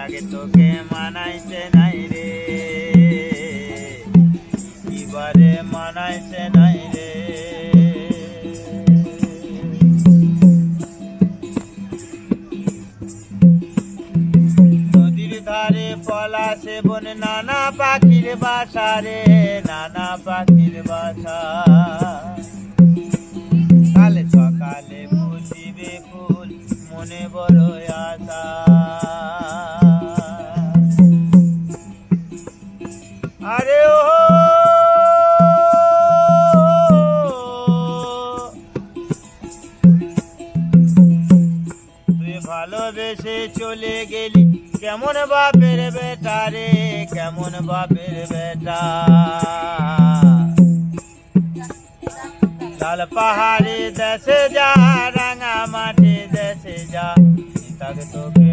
তাকে তোকে মানাইছে নাই রে, এবারে মানাইছে নাই রে। নদীর ধারে পলাশে বন নানা পাখির বাসা রে, নানা পাখির বাসা। কালে সকালে ফুটিবে ফুল মনে বড় আশা। আরে ও তুই ভালোবেসে চলে গেলি কেমন বাপের বেটা রে, কেমন বাপের বেটা। লাল পাহাড়ে দেশে যা, রাঙা মাঠে দেশে যা, তাকে তোকে